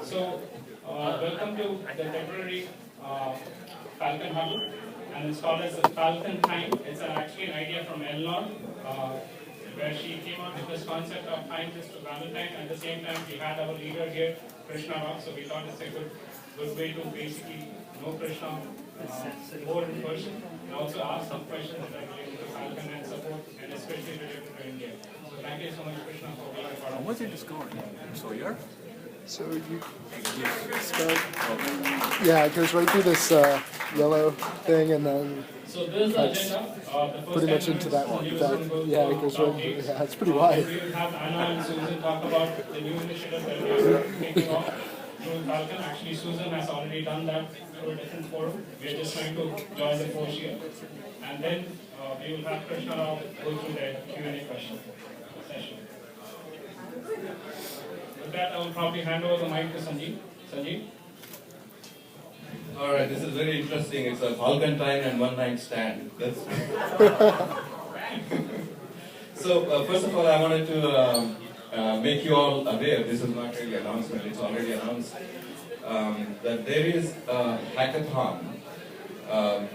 So, welcome to the February Falcon Huddle, and it's called as the Falcontine. It's actually an idea from Eleanor, where she came up with this concept of tying this to Valentine. At the same time, we had our leader here, Krishna Rao, so we thought it's a good way to basically know Krishna more in person, and also ask some questions that are related to Falcon and support, and especially related to India. So thank you so much, Krishna, for being a part of What's it discovery? So you're? So you start, yeah, it goes right through this yellow thing, and then so this is the agenda. The first pretty much into that one. Yeah, it goes right. Yeah, it's pretty wide. We will have Anna and Susan talk about the new initiative that we are taking off through Falcon. Actually, Susan has already done that through a different forum. We are just trying to join the force here, and then we will have Krishna Rao go through the Q&A session. With that, I will probably hand over the mic to Sanjeev. Sanjeev? All right, this is very interesting. It's a Falcontine and one-night stand. That's so, first of all, I wanted to make you all aware, this is not really an announcement, it's already announced, that there is a hackathon.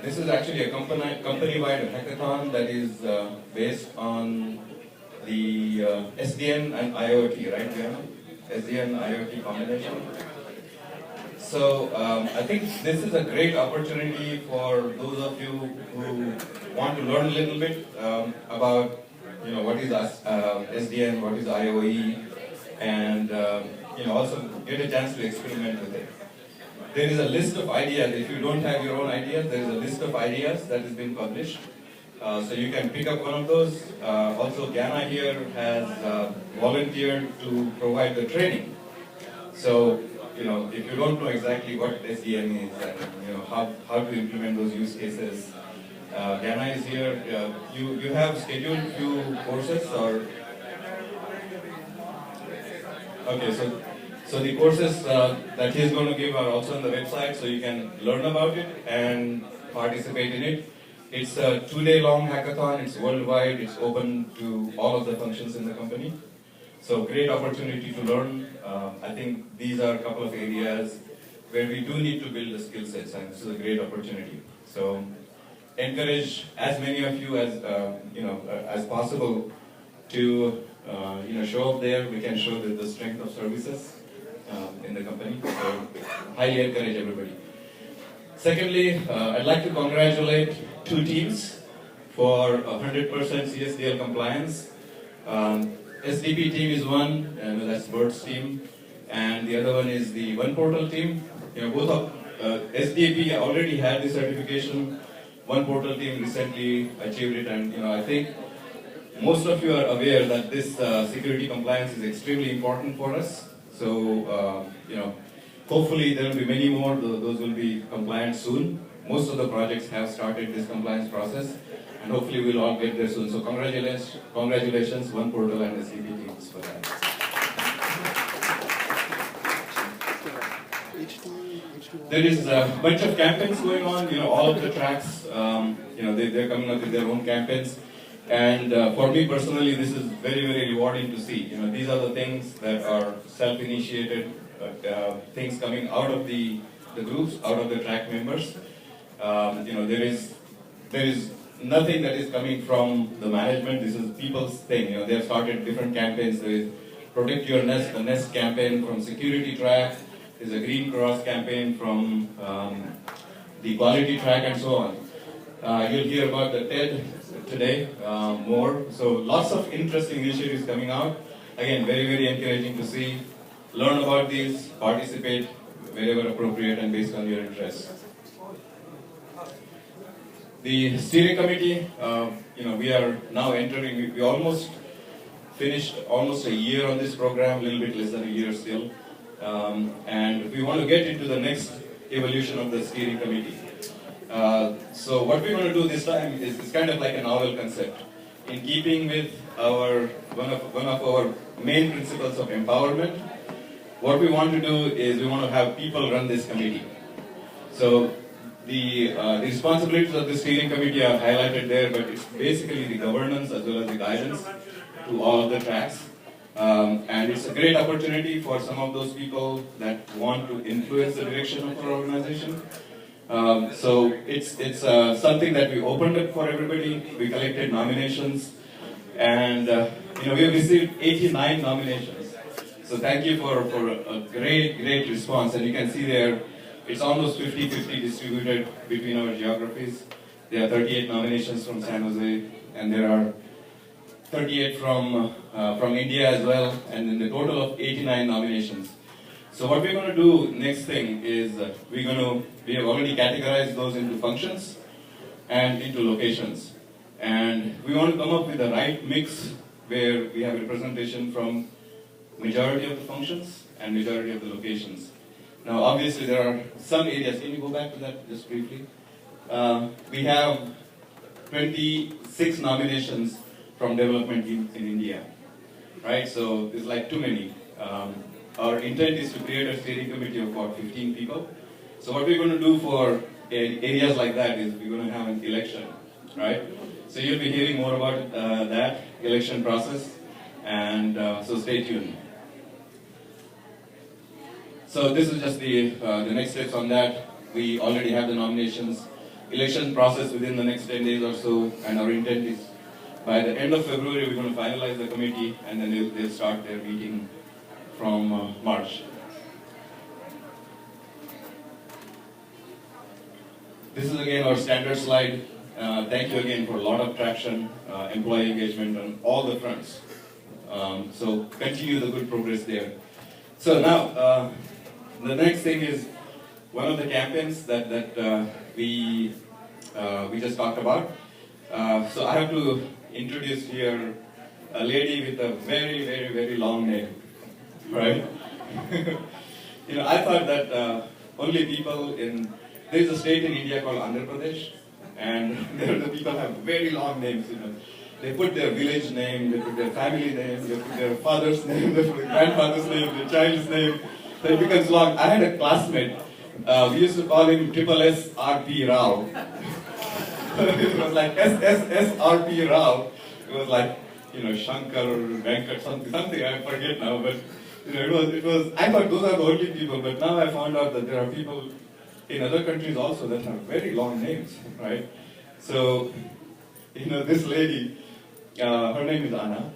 This is actually a company-wide hackathon that is based on the SDN and IoT, right, Diana? SDN IoT combination. So I think this is a great opportunity for those of you who want to learn a little bit about what is SDN, what is IoE, and also get a chance to experiment with it. There is a list of ideas. If you don't have your own ideas, there is a list of ideas that has been published. So you can pick up one of those. Also, Ghana here has volunteered to provide the training. So, if you don't know exactly what SDN is and how to implement those use cases, Ghana is here. You have scheduled few courses or okay. So the courses that he's going to give are also on the website, so you can learn about it and participate in it. It's a 2-day-long hackathon. It's worldwide. It's open to all of the functions in the company. So great opportunity to learn. I think these are a couple of areas where we do need to build the skill sets, and this is a great opportunity. So encourage as many of you as possible to show up there. We can show the strength of services in the company. So highly encourage everybody. Secondly, I'd like to congratulate 2 teams for 100% CSDL compliance. SDP team is one, and that's Bert's team, and the other one is the One Portal team. Both of SDP already had the certification. One Portal team recently achieved it, and I think most of you are aware that this security compliance is extremely important for us. So hopefully there will be many more. Those will be compliant soon. Most of the projects have started this compliance process, and hopefully we'll all get there soon. So congratulations, One Portal and SDP teams for that. There is a bunch of campaigns going on. All of the tracks, they're coming up with their own campaigns. And for me personally, this is very, very rewarding to see. These are the things that are self-initiated, things coming out of the groups, out of the track members. There is nothing that is coming from the management. This is people's thing. They have started different campaigns. There is Protect Your Nest, the Nest campaign from Security Track. There's a Green Cross campaign from the Quality Track, and so on. You'll hear about the TED today more. So lots of interesting initiatives coming out. Again, very, very encouraging to see. Learn about these, participate wherever appropriate and based on your interests. The steering committee, we are now entering, we almost finished almost a year on this program, a little bit less than a year still. And we want to get into the next evolution of the steering committee. So what we're going to do this time is kind of like a novel concept. In keeping with one of our main principles of empowerment, what we want to do is we want to have people run this committee. So the responsibilities of the steering committee are highlighted there, but it's basically the governance as well as the guidance to all of the tracks. And it's a great opportunity for some of those people that want to influence the direction of our organization. So it's something that we opened up for everybody. We collected nominations, and we have received 89 nominations. So thank you for a great response. And you can see there, it's almost 50-50 distributed between our geographies. There are 38 nominations from San Jose, and there are 38 from India as well, and in the total of 89 nominations. So what we're going to do next thing is we have already categorized those into functions and into locations. And we want to come up with the right mix where we have representation from majority of the functions and majority of the locations. Now obviously there are some areas, can you go back to that just briefly? We have 26 nominations from development in India, right? So it's like too many. Our intent is to create a steering committee of about 15 people. So what we're going to do for areas like that is we're going to have an election, right? So you'll be hearing more about that election process, and so stay tuned. So this is just the next steps on that. We already have the nominations, election process within the next 10 days or so, and our intent is by the end of February we're going to finalize the committee, and then they'll start their meeting from March. This is again our standard slide. Thank you again for a lot of traction, employee engagement on all the fronts. So continue the good progress there. So now, the next thing is one of the campaigns that we just talked about. So I have to introduce here a lady with a very long name, right? I thought that only people there is a state in India called Andhra Pradesh, and there the people have very long names. They put their village name, they put their family name, they put their father's name, they put their grandfather's name, their child's name. So it becomes long. I had a classmate. We used to call him SSRP Rao. It was like SSRP Rao. It was like, Shankar or Venkat, something I forget now, but it was, I thought those are the only people, but now I found out that there are people in other countries also that have very long names, right? So, this lady, her name is Anna.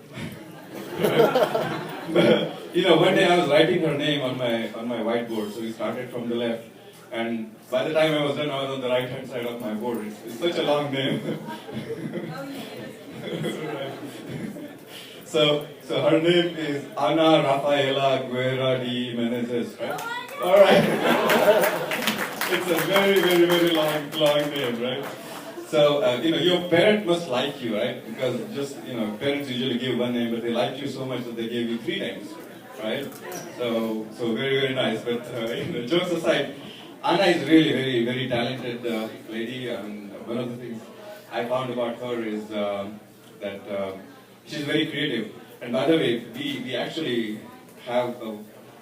But, one day I was writing her name on my whiteboard, so we started from the left, and by the time I was done, I was on the right-hand side of my board. It's such a long name. So her name is Ana Rafaela Guerra de Menezes, right? All right. It's a very long name, right? So, your parent must like you, right? Because parents usually give one name, but they like you so much that they gave you 3 names, right? So very nice. But, jokes aside, Anna is really very talented lady, and one of the things I found about her is that she's very creative. And by the way, we actually have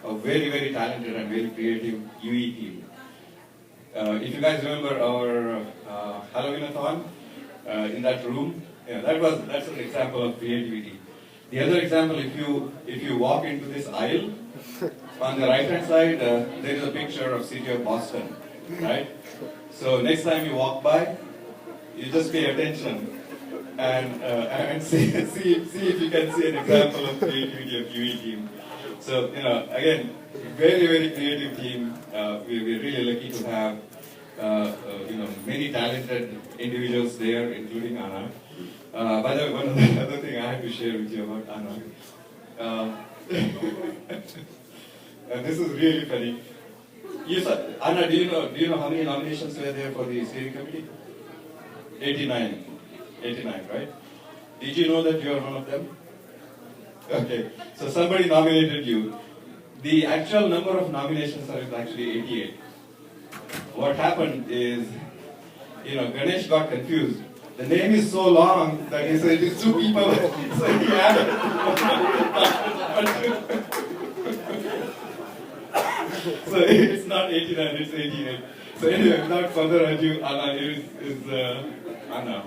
a very talented and very creative UE team. If you guys remember our Halloween-a-thon in that room, that's an example of creativity. The other example, if you walk into this aisle, on the right-hand side, there is a picture of city of Boston, right? So next time you walk by, you just pay attention and see if you can see an example of creativity of UE team. So again, very creative team. We're really lucky to have many talented individuals there, including Anna. By the way, one of the other thing I have to share with you about Anna. And this is really funny. Anna, do you know how many nominations were there for the steering committee? 89, right? Did you know that you are one of them? Okay, so somebody nominated you. The actual number of nominations are actually 88. What happened is, Ganesh got confused. The name is so long that he said it's 2 people, so he added. So it's not 89, it's 88. So anyway, without further ado, Anna is Anna.